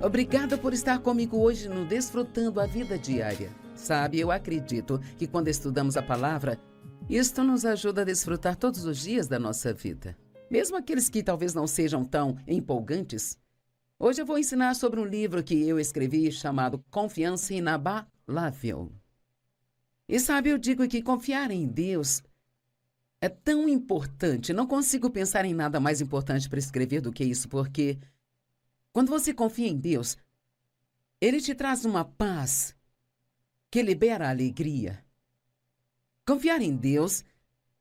Obrigada por estar comigo hoje no Desfrutando a Vida Diária. Sabe, eu acredito que quando estudamos a palavra, isto nos ajuda a desfrutar todos os dias da nossa vida. Mesmo aqueles que talvez não sejam tão empolgantes. Hoje eu vou ensinar sobre um livro que eu escrevi chamado Confiança Inabalável. E sabe, eu digo que confiar em Deus é tão importante. Não consigo pensar em nada mais importante para escrever do que isso, porque quando você confia em Deus, Ele te traz uma paz que libera a alegria. Confiar em Deus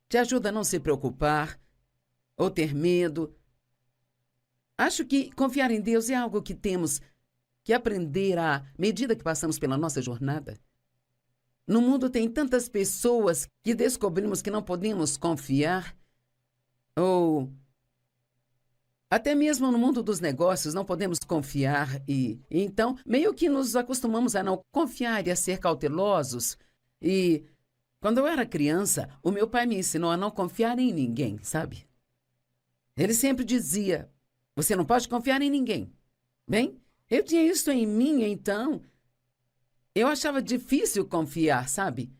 te ajuda a não se preocupar ou ter medo. Acho que confiar em Deus é algo que temos que aprender à medida que passamos pela nossa jornada. No mundo tem tantas pessoas que descobrimos que não podemos confiar, ou até mesmo no mundo dos negócios não podemos confiar e então meio que nos acostumamos a não confiar e a ser cautelosos. E quando eu era criança, o meu pai me ensinou a não confiar em ninguém, sabe? Ele sempre dizia: você não pode confiar em ninguém. Bem, eu tinha isso em mim, então eu achava difícil confiar, sabe?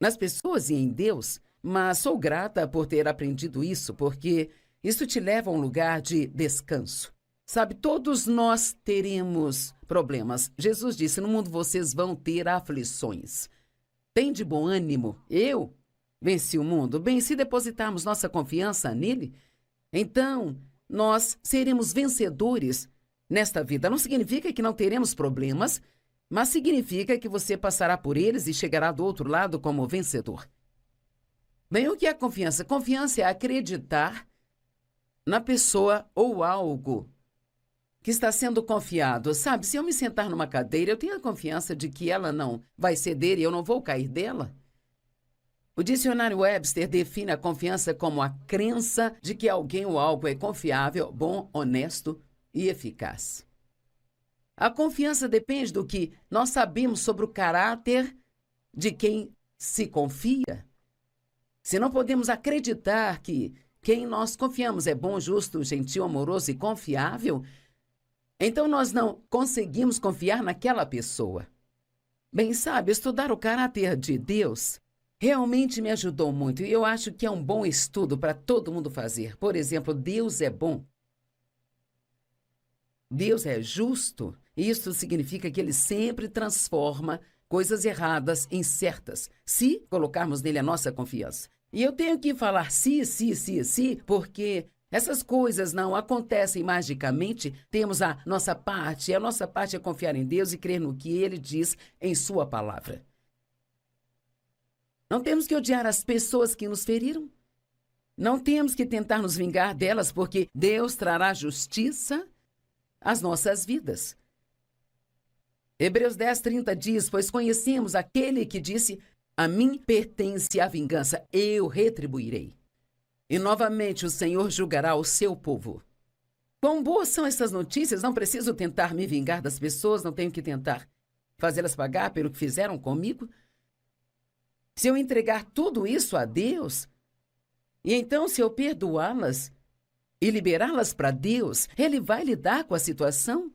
Nas pessoas e em Deus, mas sou grata por ter aprendido isso, porque isso te leva a um lugar de descanso. Sabe, todos nós teremos problemas. Jesus disse, no mundo vocês vão ter aflições. Tem de bom ânimo. Eu venci o mundo. Bem, se depositarmos nossa confiança nele, então nós seremos vencedores nesta vida. Não significa que não teremos problemas, mas significa que você passará por eles e chegará do outro lado como vencedor. Bem, o que é confiança? Confiança é acreditar na pessoa ou algo que está sendo confiado. Sabe, se eu me sentar numa cadeira, eu tenho a confiança de que ela não vai ceder e eu não vou cair dela. O dicionário Webster define a confiança como a crença de que alguém ou algo é confiável, bom, honesto e eficaz. A confiança depende do que nós sabemos sobre o caráter de quem se confia. Se não podemos acreditar que quem nós confiamos é bom, justo, gentil, amoroso e confiável, então nós não conseguimos confiar naquela pessoa. Bem, sabe, estudar o caráter de Deus realmente me ajudou muito e eu acho que é um bom estudo para todo mundo fazer. Por exemplo, Deus é bom. Deus é justo. Isso significa que Ele sempre transforma coisas erradas em certas, se colocarmos nele a nossa confiança. E eu tenho que falar sim, porque essas coisas não acontecem magicamente. Temos a nossa parte, e a nossa parte é confiar em Deus e crer no que Ele diz em Sua palavra. Não temos que odiar as pessoas que nos feriram. Não temos que tentar nos vingar delas, porque Deus trará justiça às nossas vidas. Hebreus 10:30 diz, pois conhecemos aquele que disse, a mim pertence a vingança, eu retribuirei. E novamente o Senhor julgará o seu povo. Quão boas são essas notícias, não preciso tentar me vingar das pessoas, não tenho que tentar fazê-las pagar pelo que fizeram comigo. Se eu entregar tudo isso a Deus, e então se eu perdoá-las e liberá-las para Deus, Ele vai lidar com a situação.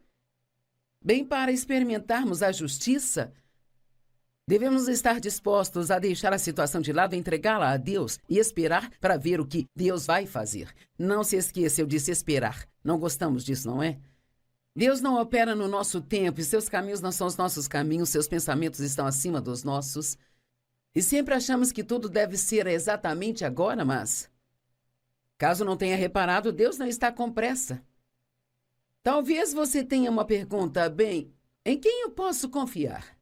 Bem, para experimentarmos a justiça, devemos estar dispostos a deixar a situação de lado, entregá-la a Deus e esperar para ver o que Deus vai fazer. Não se esqueça, eu disse esperar. Não gostamos disso, não é? Deus não opera no nosso tempo e seus caminhos não são os nossos caminhos, seus pensamentos estão acima dos nossos. E sempre achamos que tudo deve ser exatamente agora, mas caso não tenha reparado, Deus não está com pressa. Talvez você tenha uma pergunta, bem, em quem eu posso confiar?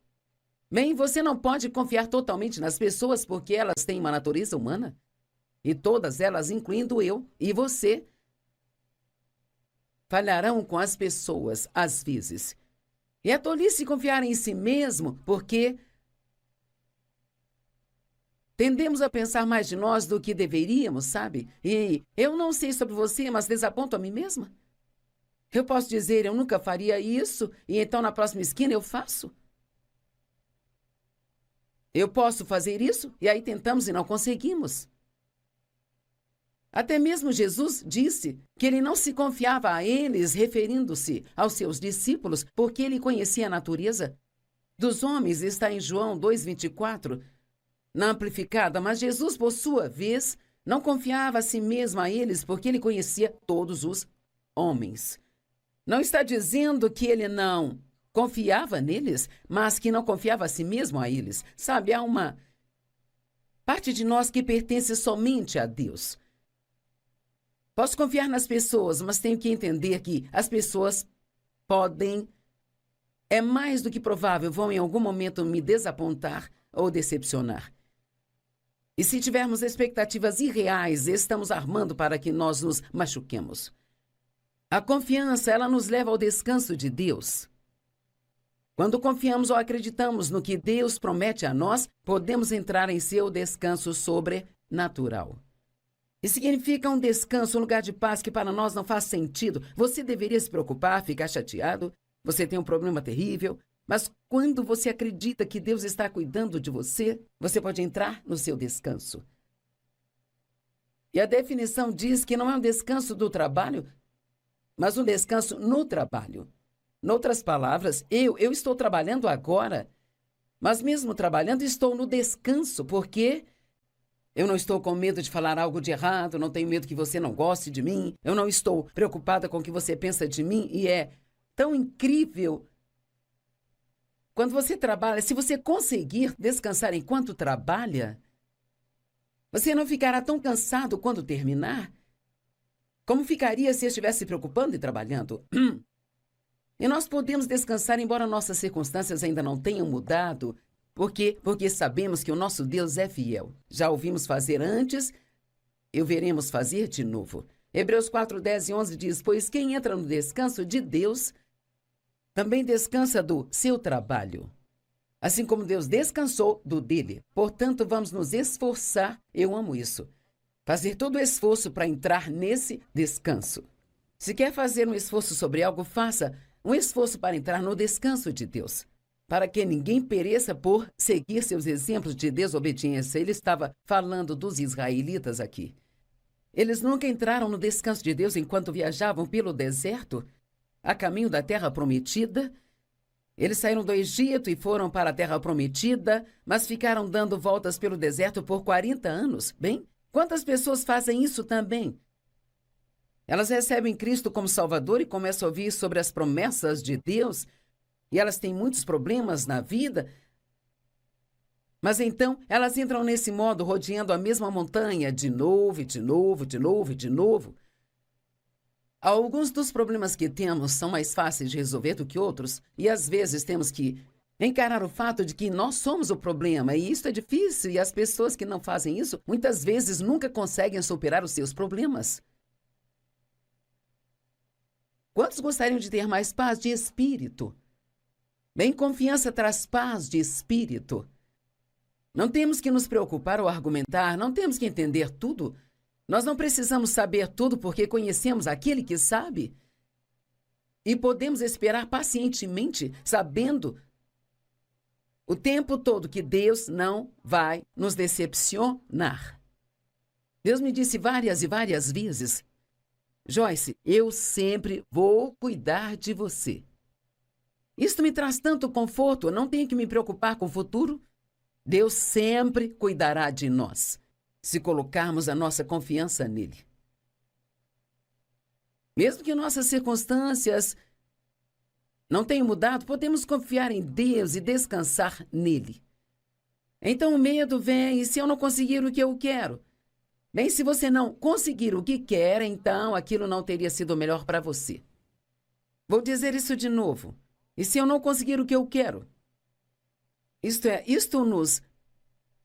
Bem, você não pode confiar totalmente nas pessoas porque elas têm uma natureza humana. E todas elas, incluindo eu e você, falharão com as pessoas às vezes. E é tolice confiar em si mesmo porque tendemos a pensar mais de nós do que deveríamos, sabe? E eu não sei sobre você, mas desaponto a mim mesma. Eu posso dizer, eu nunca faria isso, e então na próxima esquina eu faço. Eu posso fazer isso, e aí tentamos e não conseguimos. Até mesmo Jesus disse que ele não se confiava a eles, referindo-se aos seus discípulos, porque ele conhecia a natureza dos homens, está em João 2,24, na Amplificada. Mas Jesus, por sua vez, não confiava a si mesmo a eles, porque ele conhecia todos os homens. Não está dizendo que ele não confiava neles, mas que não confiava a si mesmo a eles. Sabe, há uma parte de nós que pertence somente a Deus. Posso confiar nas pessoas, mas tenho que entender que as pessoas podem, é mais do que provável, vão em algum momento me desapontar ou decepcionar. E se tivermos expectativas irreais, estamos armando para que nós nos machuquemos. A confiança, ela nos leva ao descanso de Deus. Quando confiamos ou acreditamos no que Deus promete a nós, podemos entrar em seu descanso sobrenatural. E significa um descanso, um lugar de paz que para nós não faz sentido. Você deveria se preocupar, ficar chateado, você tem um problema terrível, mas quando você acredita que Deus está cuidando de você, você pode entrar no seu descanso. E a definição diz que não é um descanso do trabalho, mas um descanso no trabalho. Noutras palavras, eu estou trabalhando agora, mas mesmo trabalhando estou no descanso, porque eu não estou com medo de falar algo de errado, não tenho medo que você não goste de mim, eu não estou preocupada com o que você pensa de mim, e é tão incrível. Quando você trabalha, se você conseguir descansar enquanto trabalha, você não ficará tão cansado quando terminar, como ficaria se estivesse se preocupando e trabalhando. E nós podemos descansar embora nossas circunstâncias ainda não tenham mudado. Por quê? Porque sabemos que o nosso Deus é fiel. Já ouvimos fazer antes, e o veremos fazer de novo. Hebreus 4, 10 e 11 diz: pois quem entra no descanso de Deus, também descansa do seu trabalho, assim como Deus descansou do dele. Portanto, vamos nos esforçar, eu amo isso, fazer todo o esforço para entrar nesse descanso. Se quer fazer um esforço sobre algo, faça um esforço para entrar no descanso de Deus, para que ninguém pereça por seguir seus exemplos de desobediência. Ele estava falando dos israelitas aqui. Eles nunca entraram no descanso de Deus enquanto viajavam pelo deserto, a caminho da terra prometida. Eles saíram do Egito e foram para a terra prometida, mas ficaram dando voltas pelo deserto por 40 anos. Bem, quantas pessoas fazem isso também? Elas recebem Cristo como Salvador e começam a ouvir sobre as promessas de Deus, e elas têm muitos problemas na vida, mas então elas entram nesse modo, rodeando a mesma montanha de novo, e de novo, de novo, e de novo. Alguns dos problemas que temos são mais fáceis de resolver do que outros, e às vezes temos que encarar o fato de que nós somos o problema, e isso é difícil, e as pessoas que não fazem isso, muitas vezes nunca conseguem superar os seus problemas. Quantos gostariam de ter mais paz de espírito? Bem, confiança traz paz de espírito. Não temos que nos preocupar ou argumentar, não temos que entender tudo. Nós não precisamos saber tudo porque conhecemos aquele que sabe. E podemos esperar pacientemente, sabendo o tempo todo que Deus não vai nos decepcionar. Deus me disse várias e várias vezes: Joyce, eu sempre vou cuidar de você. Isto me traz tanto conforto, eu não tenho que me preocupar com o futuro. Deus sempre cuidará de nós, se colocarmos a nossa confiança nele. Mesmo que nossas circunstâncias não tenham mudado, podemos confiar em Deus e descansar nele. Então o medo vem, e se eu não conseguir o que eu quero? Bem, se você não conseguir o que quer, então aquilo não teria sido melhor para você. Vou dizer isso de novo. E se eu não conseguir o que eu quero? Isto nos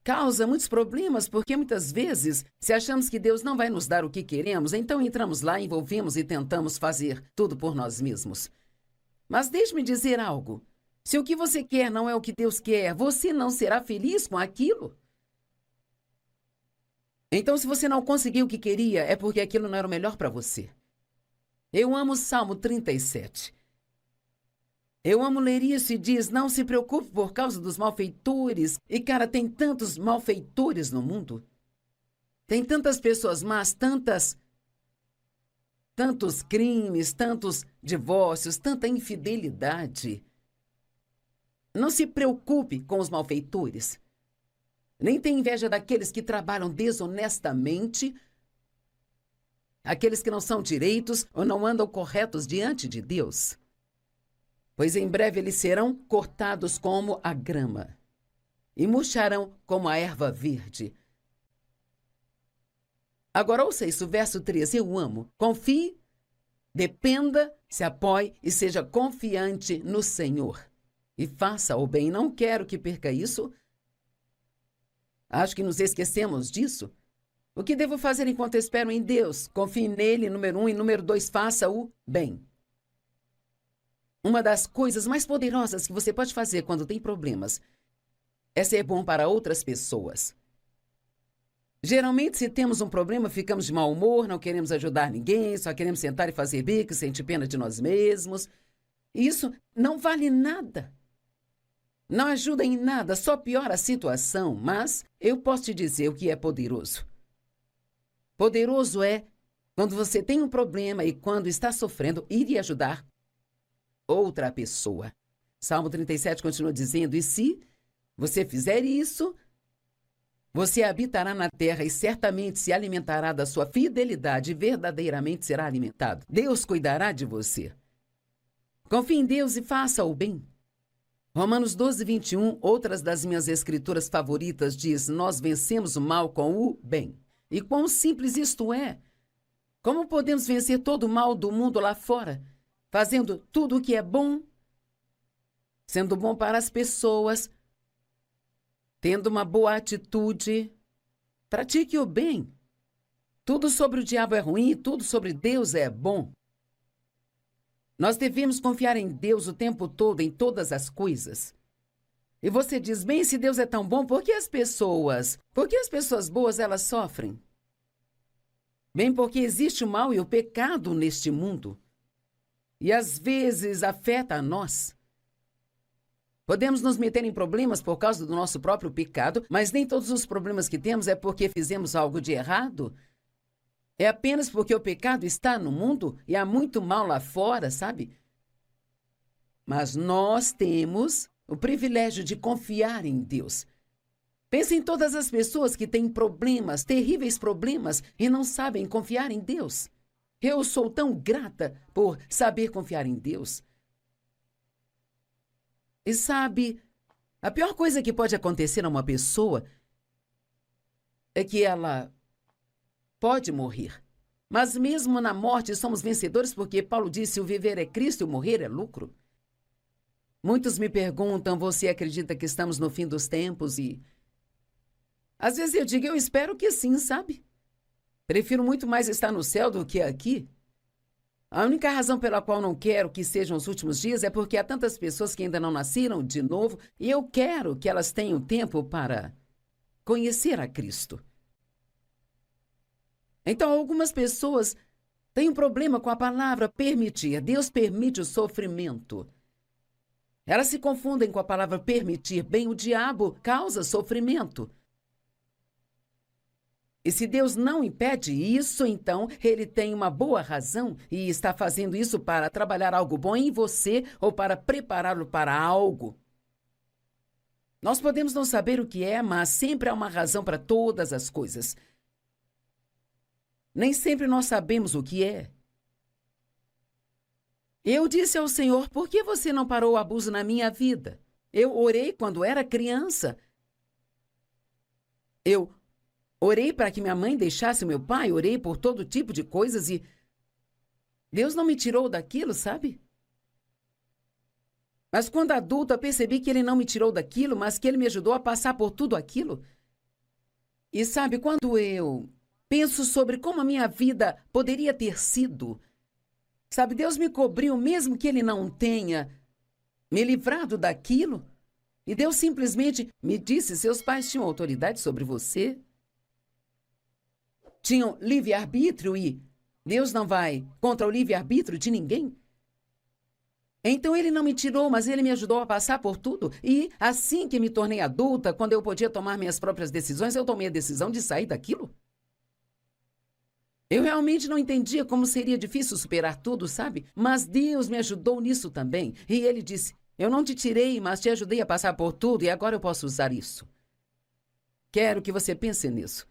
causa muitos problemas, porque muitas vezes, se achamos que Deus não vai nos dar o que queremos, então entramos lá, envolvemos e tentamos fazer tudo por nós mesmos. Mas deixe-me dizer algo. Se o que você quer não é o que Deus quer, você não será feliz com aquilo. Então, se você não conseguiu o que queria, é porque aquilo não era o melhor para você. Eu amo o Salmo 37. Eu amo ler isso e diz: não se preocupe por causa dos malfeitores. E, cara, tem tantos malfeitores no mundo. Tem tantas pessoas más, tantos crimes, tantos divórcios, tanta infidelidade. Não se preocupe com os malfeitores. Nem tenha inveja daqueles que trabalham desonestamente, aqueles que não são direitos ou não andam corretos diante de Deus. Pois em breve eles serão cortados como a grama e murcharão como a erva verde. Agora ouça isso, verso 13, eu amo. Confie, dependa, se apoie e seja confiante no Senhor. E faça o bem. Não quero que perca isso. Acho que nos esquecemos disso. O que devo fazer enquanto espero em Deus? Confie nele, número 1, e número 2, faça o bem. Uma das coisas mais poderosas que você pode fazer quando tem problemas é ser bom para outras pessoas. Geralmente, se temos um problema, ficamos de mau humor, não queremos ajudar ninguém, só queremos sentar e fazer bico, sentir pena de nós mesmos. Isso não vale nada. Não ajuda em nada, só piora a situação, mas eu posso te dizer o que é poderoso. Poderoso é quando você tem um problema e quando está sofrendo, ir e ajudar outra pessoa. Salmo 37 continua dizendo, e se você fizer isso, você habitará na terra e certamente se alimentará da sua fidelidade e verdadeiramente será alimentado. Deus cuidará de você. Confie em Deus e faça o bem. Romanos 12, 21, outras das minhas escrituras favoritas, diz, nós vencemos o mal com o bem. E quão simples isto é! Como podemos vencer todo o mal do mundo lá fora? Fazendo tudo o que é bom, sendo bom para as pessoas, tendo uma boa atitude. Pratique o bem. Tudo sobre o diabo é ruim e tudo sobre Deus é bom. Nós devemos confiar em Deus o tempo todo, em todas as coisas. E você diz, bem, se Deus é tão bom, por que as pessoas boas, elas sofrem? Bem, porque existe o mal e o pecado neste mundo. E às vezes afeta a nós. Podemos nos meter em problemas por causa do nosso próprio pecado, mas nem todos os problemas que temos é porque fizemos algo de errado. É apenas porque o pecado está no mundo e há muito mal lá fora, sabe? Mas nós temos o privilégio de confiar em Deus. Pense em todas as pessoas que têm problemas, terríveis problemas, e não sabem confiar em Deus. Eu sou tão grata por saber confiar em Deus. E sabe, a pior coisa que pode acontecer a uma pessoa é que ela pode morrer. Mas mesmo na morte somos vencedores porque Paulo disse, o viver é Cristo e o morrer é lucro. Muitos me perguntam, você acredita que estamos no fim dos tempos? E às vezes eu digo, eu espero que sim, sabe? Prefiro muito mais estar no céu do que aqui. A única razão pela qual não quero que sejam os últimos dias é porque há tantas pessoas que ainda não nasceram de novo e eu quero que elas tenham tempo para conhecer a Cristo. Então, algumas pessoas têm um problema com a palavra permitir. Deus permite o sofrimento. Elas se confundem com a palavra permitir. Bem, o diabo causa sofrimento. E se Deus não impede isso, então ele tem uma boa razão e está fazendo isso para trabalhar algo bom em você ou para prepará-lo para algo. Nós podemos não saber o que é, mas sempre há uma razão para todas as coisas. Nem sempre nós sabemos o que é. Eu disse ao Senhor, por que você não parou o abuso na minha vida? Eu orei quando era criança. Eu orei para que minha mãe deixasse meu pai, orei por todo tipo de coisas e Deus não me tirou daquilo, sabe? Mas quando adulta, percebi que Ele não me tirou daquilo, mas que Ele me ajudou a passar por tudo aquilo. E sabe, quando eu penso sobre como a minha vida poderia ter sido, sabe, Deus me cobriu mesmo que Ele não tenha me livrado daquilo. E Deus simplesmente me disse, seus pais tinham autoridade sobre você. Tinham livre-arbítrio e Deus não vai contra o livre-arbítrio de ninguém. Então Ele não me tirou, mas Ele me ajudou a passar por tudo. E assim que me tornei adulta, quando eu podia tomar minhas próprias decisões, eu tomei a decisão de sair daquilo. Eu realmente não entendia como seria difícil superar tudo, sabe? Mas Deus me ajudou nisso também. E Ele disse: eu não te tirei, mas te ajudei a passar por tudo e agora eu posso usar isso. Quero que você pense nisso.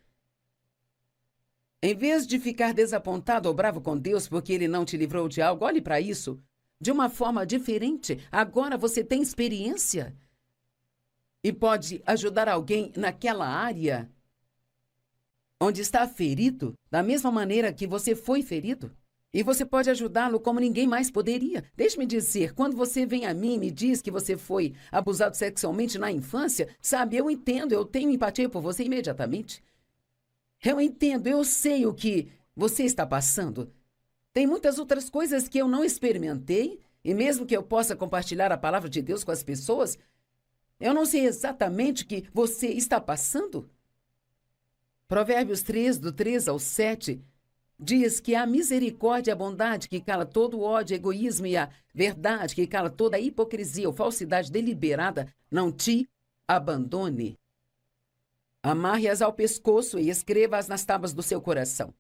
Em vez de ficar desapontado ou bravo com Deus porque Ele não te livrou de algo, olhe para isso de uma forma diferente. Agora você tem experiência e pode ajudar alguém naquela área onde está ferido, da mesma maneira que você foi ferido. E você pode ajudá-lo como ninguém mais poderia. Deixe-me dizer, quando você vem a mim e me diz que você foi abusado sexualmente na infância, sabe, eu entendo, eu tenho empatia por você imediatamente. Eu entendo, eu sei o que você está passando. Tem muitas outras coisas que eu não experimentei, e mesmo que eu possa compartilhar a palavra de Deus com as pessoas, eu não sei exatamente o que você está passando. Provérbios 3, do 3 ao 7, diz que a misericórdia e a bondade que cala todo o ódio, egoísmo e a verdade que cala toda a hipocrisia ou falsidade deliberada não te abandone. Amarre-as ao pescoço e escreva-as nas tábuas do seu coração.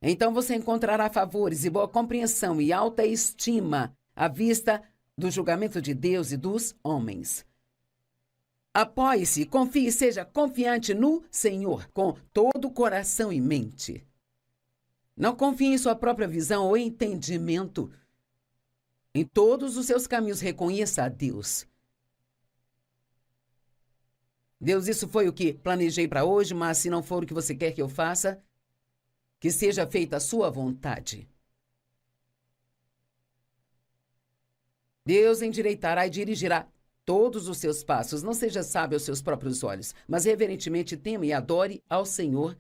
Então você encontrará favores e boa compreensão e alta estima à vista do julgamento de Deus e dos homens. Apoie-se, confie e seja confiante no Senhor com todo o coração e mente. Não confie em sua própria visão ou entendimento. Em todos os seus caminhos, reconheça a Deus. Deus, isso foi o que planejei para hoje, mas se não for o que você quer que eu faça, que seja feita a sua vontade. Deus endireitará e dirigirá todos os seus passos. Não seja sábio aos seus próprios olhos, mas reverentemente tema e adore ao Senhor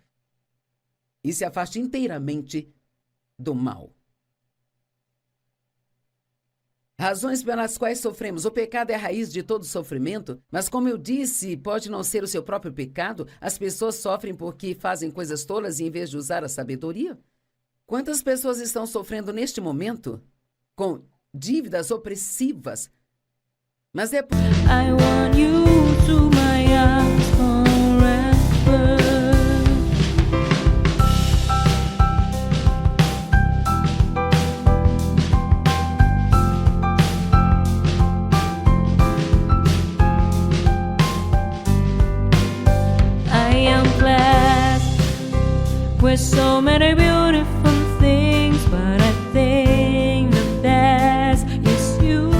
e se afaste inteiramente do mal. Razões pelas quais sofremos. O pecado é a raiz de todo sofrimento, mas como eu disse, pode não ser o seu próprio pecado. As pessoas sofrem porque fazem coisas tolas em vez de usar a sabedoria. Quantas pessoas estão sofrendo neste momento com dívidas opressivas? Mas é I want you to my arms forever. I am blessed with so many beautiful things, but I think the best is you.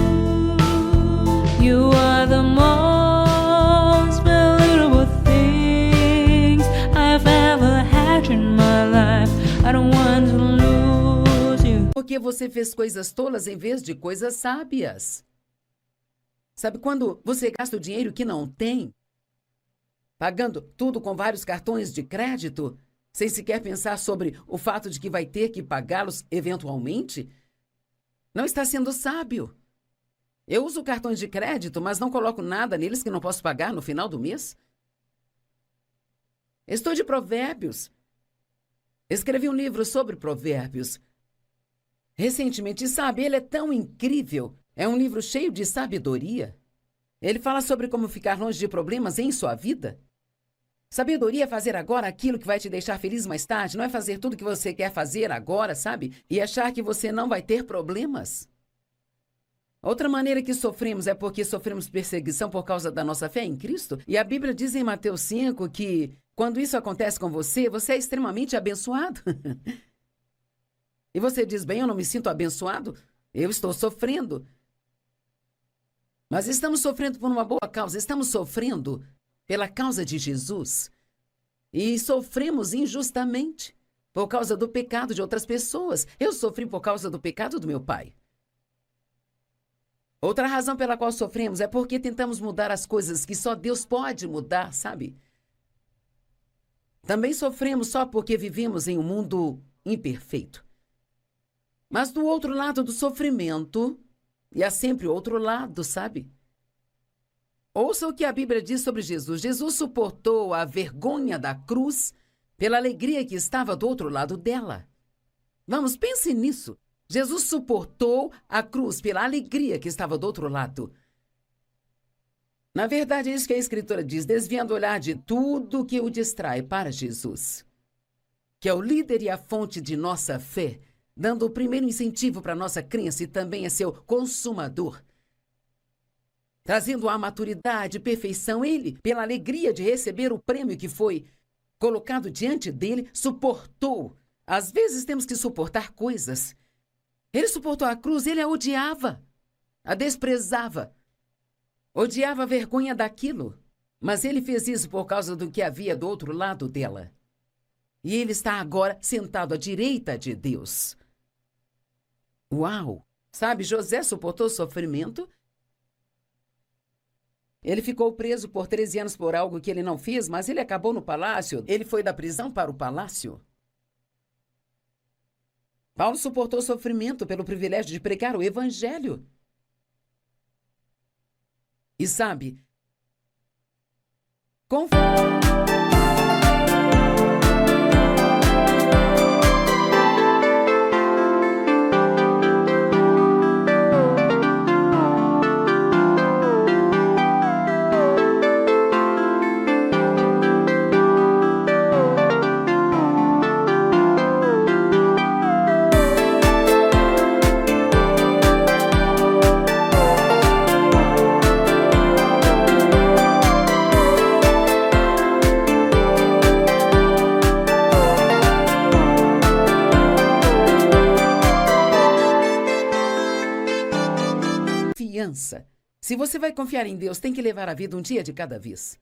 You are the most valuable things I've ever had in my life. I don't want to lose you. porque você fez coisas tolas em vez de coisas sábias. Sabe quando você gasta o dinheiro que não tem, pagando tudo com vários cartões de crédito, sem sequer pensar sobre o fato de que vai ter que pagá-los eventualmente? Não está sendo sábio. Eu uso cartões de crédito, mas não coloco nada neles que não posso pagar no final do mês. Estou de Provérbios. Escrevi um livro sobre Provérbios recentemente, sabe, ele é tão incrível. É um livro cheio de sabedoria. Ele fala sobre como ficar longe de problemas em sua vida. Sabedoria é fazer agora aquilo que vai te deixar feliz mais tarde, não é fazer tudo que você quer fazer agora, sabe? E achar que você não vai ter problemas. Outra maneira que sofremos é porque sofremos perseguição por causa da nossa fé em Cristo. E a Bíblia diz em Mateus 5 que quando isso acontece com você, você é extremamente abençoado. E você diz, bem, eu não me sinto abençoado, eu estou sofrendo. Mas estamos sofrendo por uma boa causa, estamos sofrendo pela causa de Jesus. E sofremos injustamente por causa do pecado de outras pessoas. Eu sofri por causa do pecado do meu pai. Outra razão pela qual sofremos é porque tentamos mudar as coisas que só Deus pode mudar, sabe? Também sofremos só porque vivemos em um mundo imperfeito. Mas do outro lado do sofrimento, e há sempre outro lado, sabe? Ouça o que a Bíblia diz sobre Jesus. Jesus suportou a vergonha da cruz pela alegria que estava do outro lado dela. Vamos, pense nisso. Jesus suportou a cruz pela alegria que estava do outro lado. Na verdade, é isso que a Escritura diz, desviando o olhar de tudo que o distrai para Jesus. que é o líder e a fonte de nossa fé, dando o primeiro incentivo para nossa crença e também é seu consumador, trazendo a maturidade e perfeição, ele, pela alegria de receber o prêmio que foi colocado diante dele, suportou. Às vezes temos que suportar coisas. Ele suportou a cruz, ele a odiava, a desprezava, odiava a vergonha daquilo. Mas ele fez isso por causa do que havia do outro lado dela. E ele está agora sentado à direita de Deus. Uau! Sabe, José suportou sofrimento. Ele ficou preso por 13 anos por algo que ele não fez, mas ele acabou no palácio. Ele foi da prisão para o palácio. Paulo suportou sofrimento pelo privilégio de pregar o evangelho. E sabe, se você vai confiar em Deus, tem que levar a vida um dia de cada vez.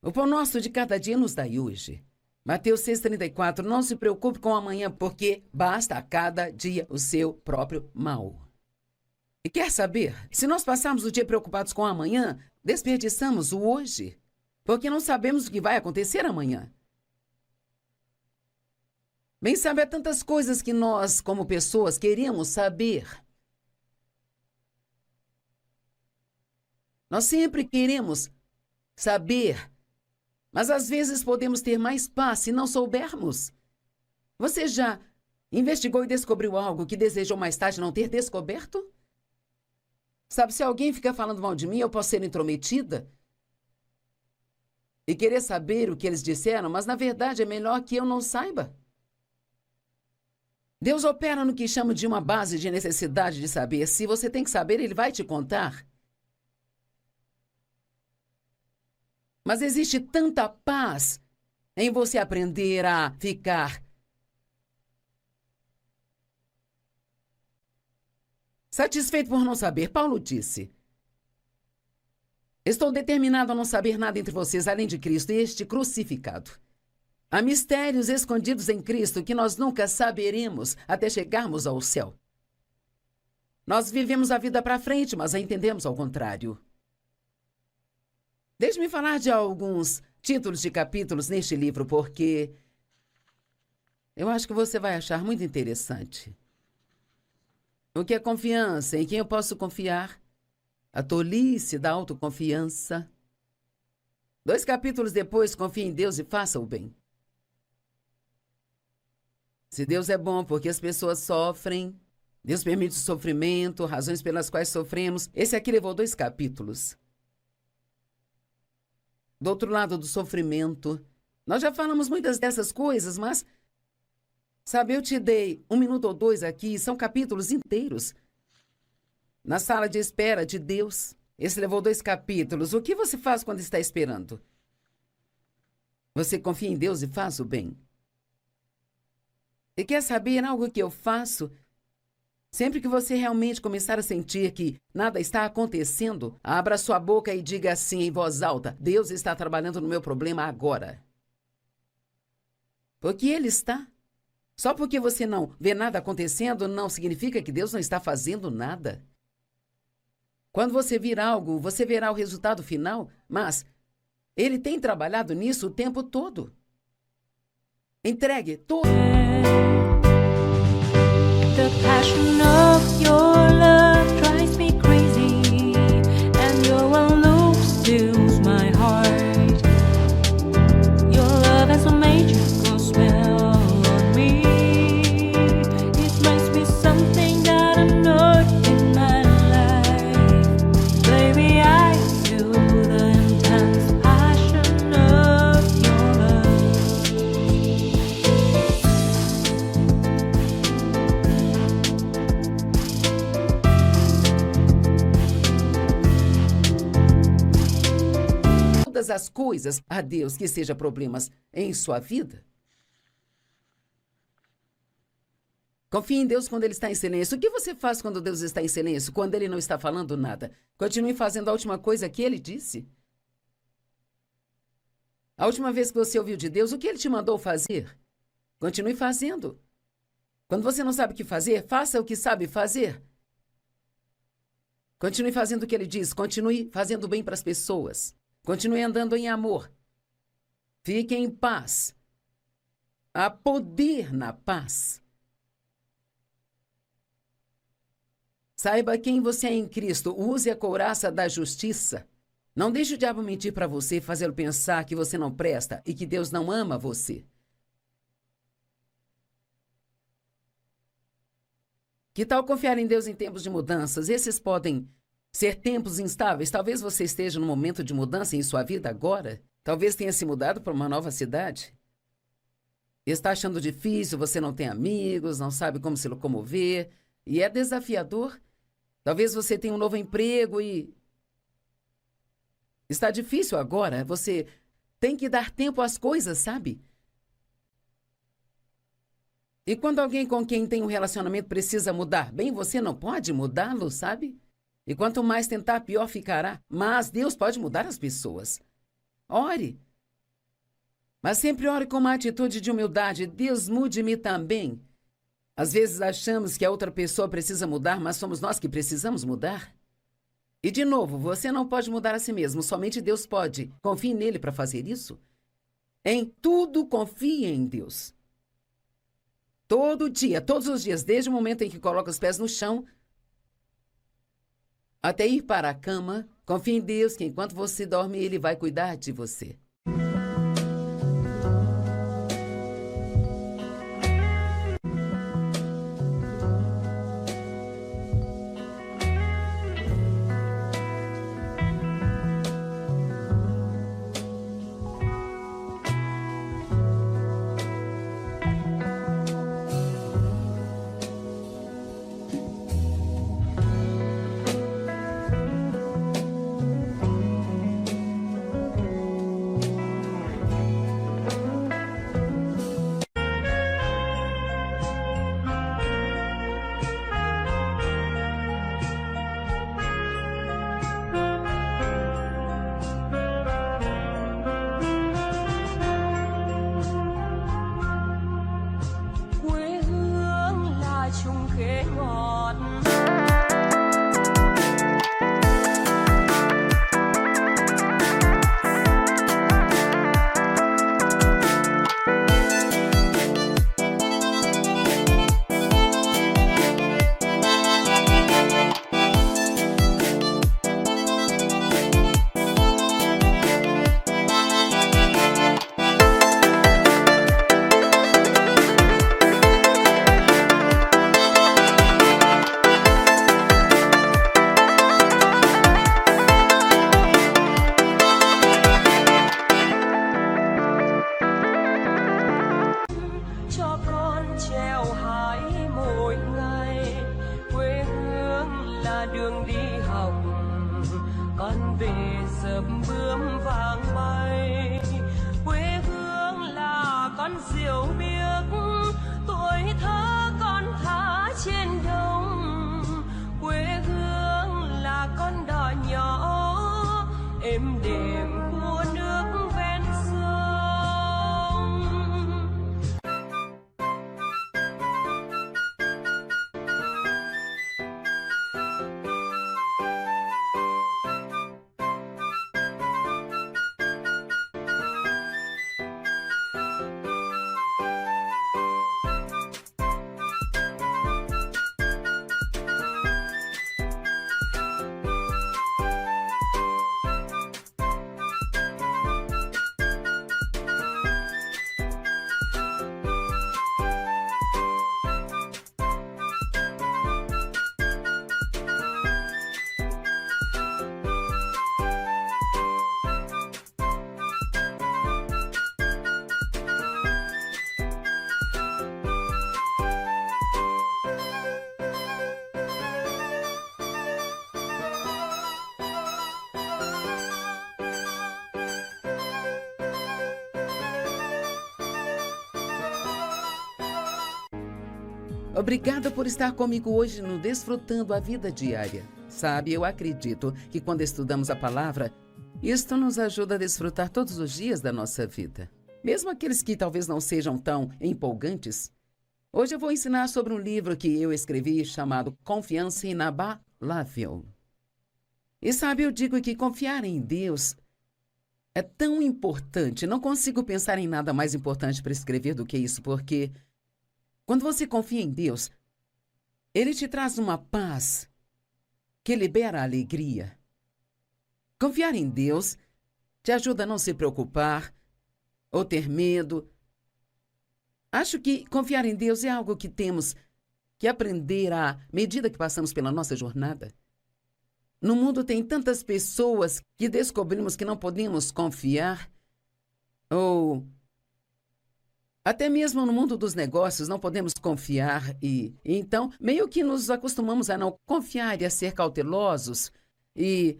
O pão nosso de cada dia nos dai hoje. Mateus 6,34, não se preocupe com o amanhã, porque basta a cada dia o seu próprio mal. E quer saber? Se nós passarmos o dia preocupados com o amanhã, desperdiçamos o hoje, porque não sabemos o que vai acontecer amanhã. Bem, sabe, há tantas coisas que nós, como pessoas, queremos saber. Nós sempre queremos saber, mas às vezes podemos ter mais paz se não soubermos. Você já investigou e descobriu algo que desejou mais tarde não ter descoberto? Sabe, se alguém fica falando mal de mim, eu posso ser intrometida e querer saber o que eles disseram, mas na verdade é melhor que eu não saiba. Deus opera no que chama de uma base de necessidade de saber. Se você tem que saber, Ele vai te contar. Mas existe tanta paz em você aprender a ficar satisfeito por não saber. Paulo disse: estou determinado a não saber nada entre vocês, além de Cristo e este crucificado. Há mistérios escondidos em Cristo que nós nunca saberemos até chegarmos ao céu. Nós vivemos a vida para frente, mas a entendemos ao contrário. Deixe-me falar de alguns títulos de capítulos neste livro, porque eu acho que você vai achar muito interessante. O que é confiança? Em quem eu posso confiar? A tolice da autoconfiança. 2 capítulos depois, confie em Deus e faça o bem. Se Deus é bom porque as pessoas sofrem, Deus permite o sofrimento, razões pelas quais sofremos. Esse aqui levou 2 capítulos. Do outro lado do sofrimento, nós já falamos muitas dessas coisas, mas, sabe, eu te dei 1 minuto ou 2 aqui, são capítulos inteiros. Na sala de espera de Deus, esse levou 2 capítulos. O que você faz quando está esperando? Você confia em Deus e faz o bem. E quer saber algo que eu faço? Sempre que você realmente começar a sentir que nada está acontecendo, abra sua boca e diga assim em voz alta: Deus está trabalhando no meu problema agora. Porque Ele está. Só porque você não vê nada acontecendo, não significa que Deus não está fazendo nada. Quando você vir algo, você verá o resultado final, mas Ele tem trabalhado nisso o tempo todo. Entregue todo. The passion of your love drives me crazy, and your one look steals my heart. Your love has a magical spell on me. It makes me something that I'm not in my life. Baby, I feel the intense passion of your love. todas as coisas a Deus que sejam problemas em sua vida. Confie em Deus quando Ele está em silêncio. O que você faz quando Deus está em silêncio? Quando Ele não está falando nada? Continue fazendo a última coisa que Ele disse. A última vez que você ouviu de Deus, o que Ele te mandou fazer? Continue fazendo. Quando você não sabe o que fazer, faça o que sabe fazer. Continue fazendo o que Ele diz. Continue fazendo bem para as pessoas. Continue andando em amor. Fique em paz. Há poder na paz. Saiba quem você é em Cristo. Use a couraça da justiça. Não deixe o diabo mentir para você e fazê-lo pensar que você não presta e que Deus não ama você. Que tal confiar em Deus em tempos de mudanças? Esses podem ser tempos instáveis. Talvez você esteja num momento de mudança em sua vida agora. Talvez tenha se mudado para uma nova cidade. Está achando difícil, você não tem amigos, não sabe como se locomover. E é desafiador. Talvez você tenha um novo emprego e está difícil agora. Você tem que dar tempo às coisas, sabe? E quando alguém com quem tem um relacionamento precisa mudar, bem, você não pode mudá-lo, sabe? E quanto mais tentar, pior ficará. Mas Deus pode mudar as pessoas. Ore. Mas sempre ore com uma atitude de humildade. Deus, mude-me também. Às vezes achamos que a outra pessoa precisa mudar, mas somos nós que precisamos mudar. E de novo, você não pode mudar a si mesmo, somente Deus pode. Confie nele para fazer isso. Em tudo confie em Deus. Todo dia, todos os dias, desde o momento em que coloca os pés no chão, até ir para a cama, confie em Deus que enquanto você dorme, Ele vai cuidar de você. Obrigada por estar comigo hoje no Desfrutando a Vida Diária. Sabe, eu acredito que quando estudamos a palavra, isto nos ajuda a desfrutar todos os dias da nossa vida. Mesmo aqueles que talvez não sejam tão empolgantes. Hoje eu vou ensinar sobre um livro que eu escrevi chamado Confiança Inabalável. E sabe, eu digo que confiar em Deus é tão importante. Não consigo pensar em nada mais importante para escrever do que isso, porque quando você confia em Deus, Ele te traz uma paz que libera a alegria. Confiar em Deus te ajuda a não se preocupar ou ter medo. Acho que confiar em Deus é algo que temos que aprender à medida que passamos pela nossa jornada. No mundo tem tantas pessoas que descobrimos que não podemos confiar, ou até mesmo no mundo dos negócios não podemos confiar e então meio que nos acostumamos a não confiar e a ser cautelosos. E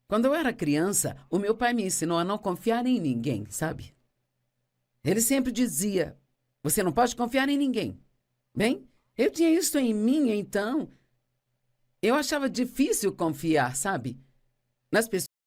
quando eu era criança, o meu pai me ensinou a não confiar em ninguém, sabe? Ele sempre dizia: você não pode confiar em ninguém. Bem, eu tinha isso em mim, então eu achava difícil confiar, sabe? Nas pessoas.